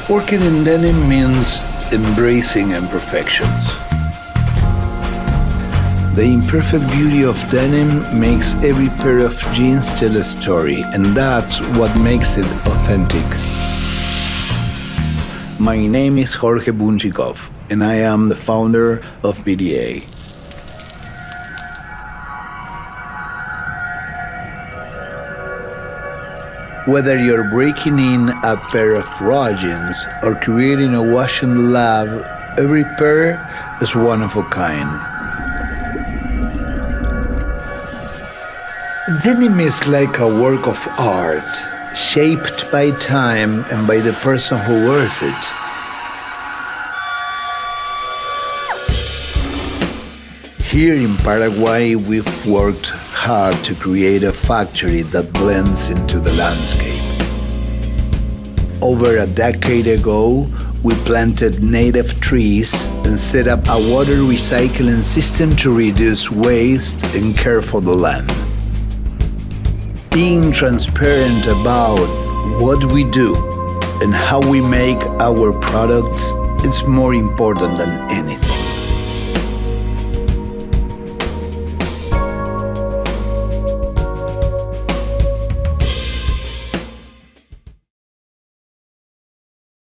Working in denim means embracing imperfections. The imperfect beauty of denim makes every pair of jeans tell a story, and that's what makes it authentic. My name is Jorge Bunchikov, and I am the founder of BDA. Whether you're breaking in a pair of raw jeans or creating a wash in the lab, every pair is one of a kind. Denim is like a work of art, shaped by time and by the person who wears it. Here in Paraguay, we've worked hard to create a factory that blends into the landscape. Over a decade ago, we planted native trees and set up a water recycling system to reduce waste and care for the land. Being transparent about what we do and how we make our products is more important than anything.